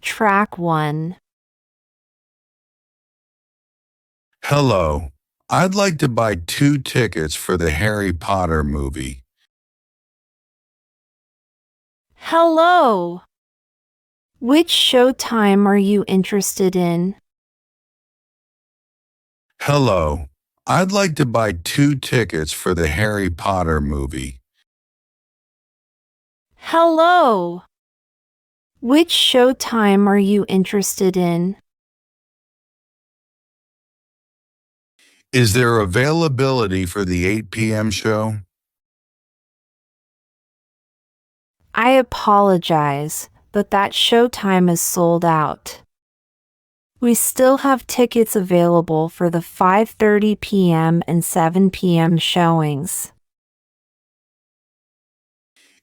Track 1. Hello. I'd like to buy 2 tickets for the Harry Potter movie. Hello. Which showtime are you interested in? Hello. I'd like to buy 2 tickets for the Harry Potter movie. Hello. Which showtime are you interested in? Is there availability for the 8 p.m. show? I apologize, but that showtime is sold out. We still have tickets available for the 5:30 p.m. and 7 p.m. showings.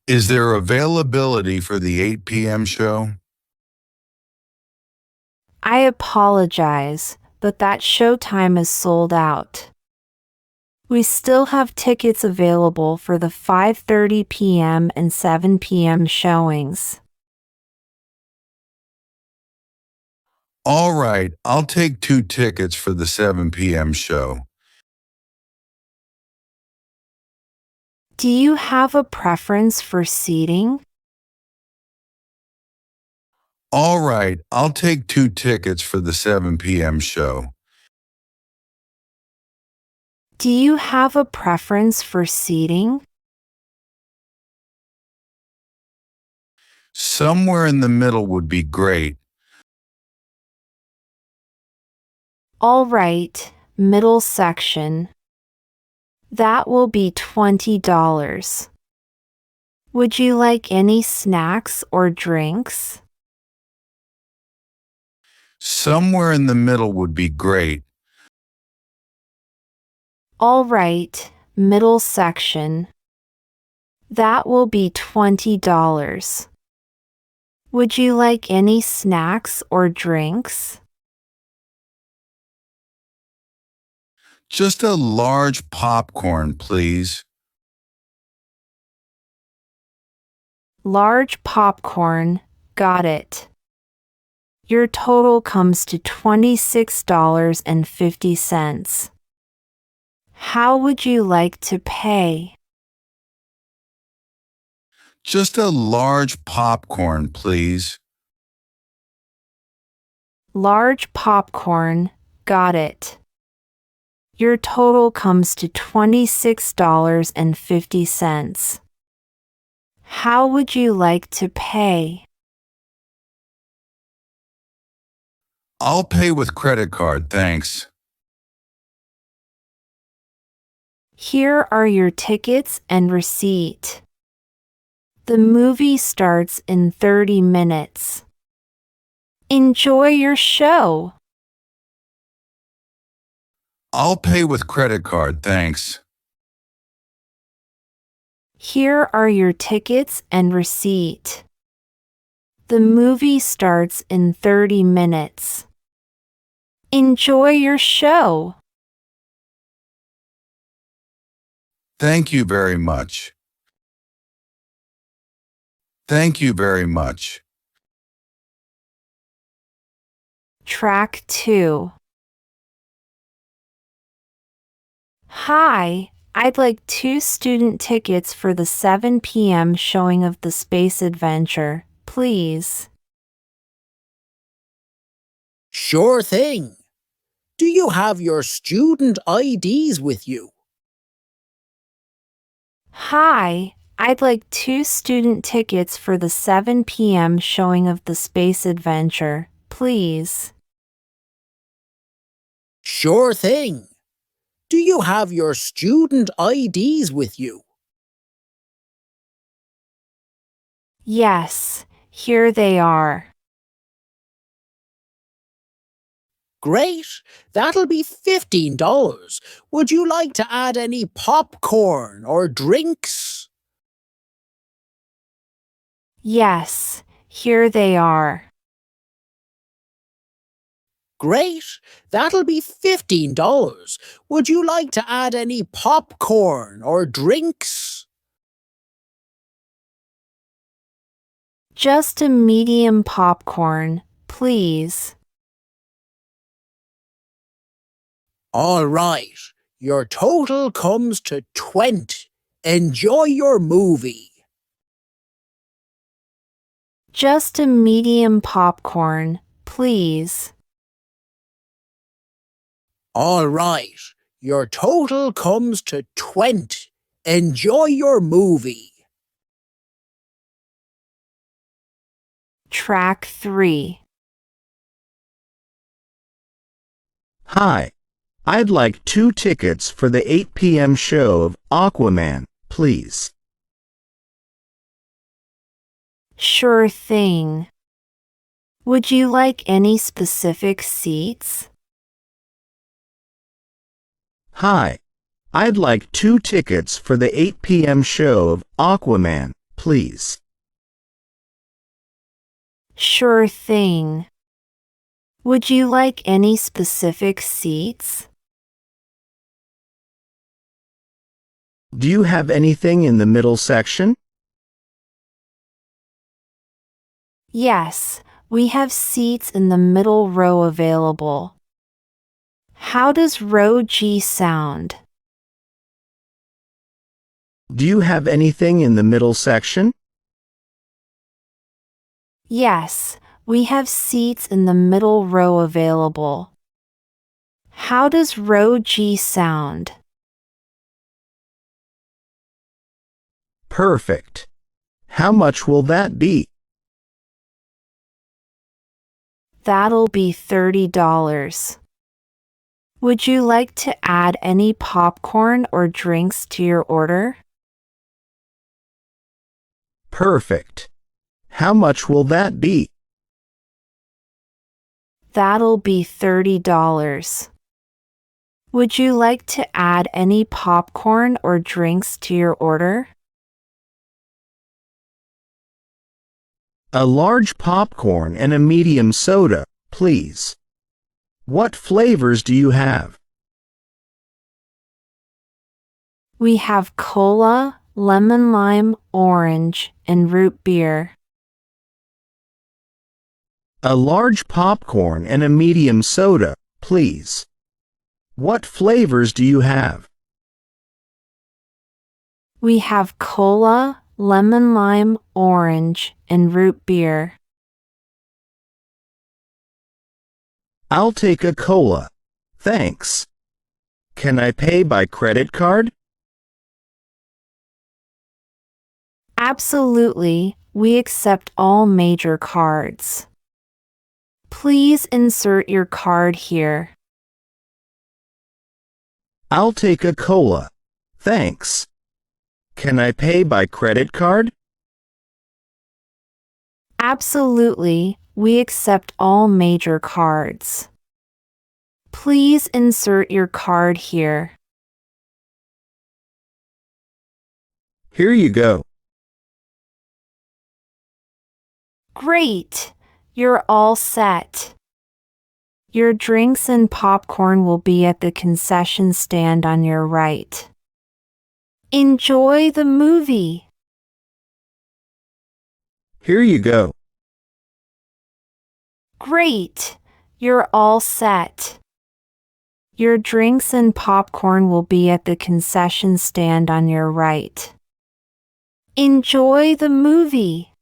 Is there availability for the 8 p.m. show? I apologize, but that showtime is sold out. We still have tickets available for the 5:30 p.m. and 7 p.m. showings. All right, I'll take 2 tickets for the 7 p.m. show. Do you have a preference for seating? All right, I'll take 2 tickets for the 7 p.m. show. Do you have a preference for seating? Somewhere in the middle would be great. All right, middle section. That will be $20. Would you like any snacks or drinks? Somewhere in the middle would be great. All right, middle section. That will be $20. Would you like any snacks or drinks? Just a large popcorn, please. Large popcorn, got it. Your total comes to $26.50. How would you like to pay? Just a large popcorn, please. Large popcorn, got it. Your total comes to $26.50. How would you like to pay? I'll pay with credit card, thanks. Here are your tickets and receipt. The movie starts in 30 minutes. Enjoy your show. I'll pay with credit card, thanks. Here are your tickets and receipt. The movie starts in 30 minutes. Enjoy your show. Thank you very much. Thank you very much. Track 2. Hi, I'd like 2 student tickets for the 7 p.m. showing of the Space Adventure, please. Sure thing. Do you have your student IDs with you? Hi, I'd like 2 student tickets for the 7 p.m. showing of the Space Adventure, please. Sure thing. Do you have your student IDs with you? Yes, here they are. Great. That'll be $15. Would you like to add any popcorn or drinks? Yes, here they are. Great. That'll be $15. Would you like to add any popcorn or drinks? Just a medium popcorn, please. All right, your total comes to 20. Enjoy your movie. Just a medium popcorn, please. All right, your total comes to 20. Enjoy your movie. Track 3. Hi, I'd like 2 tickets for the 8 p.m. show of Aquaman, please. Sure thing. Would you like any specific seats? Hi, I'd like 2 tickets for the 8 p.m. show of Aquaman, please. Sure thing. Would you like any specific seats? Do you have anything in the middle section? Yes, we have seats in the middle row available. How does row G sound? Do you have anything in the middle section? Yes, we have seats in the middle row available. How does row G sound? Perfect. How much will that be? That'll be $30. Would you like to add any popcorn or drinks to your order? Perfect. How much will that be? That'll be $30. Would you like to add any popcorn or drinks to your order? A large popcorn and a medium soda, please. What flavors do you have? We have cola, lemon lime, orange, and root beer. A large popcorn and a medium soda, please. What flavors do you have? We have cola, lemon lime, orange, and root beer. I'll take a cola. Thanks. Can I pay by credit card? Absolutely, we accept all major cards. Please insert your card here. I'll take a cola. Thanks. Can I pay by credit card? Absolutely, we accept all major cards. Please insert your card here. Here you go. Great! You're all set. Your drinks and popcorn will be at the concession stand on your right. Enjoy the movie. Here you go. Great! You're all set. Your drinks and popcorn will be at the concession stand on your right. Enjoy the movie.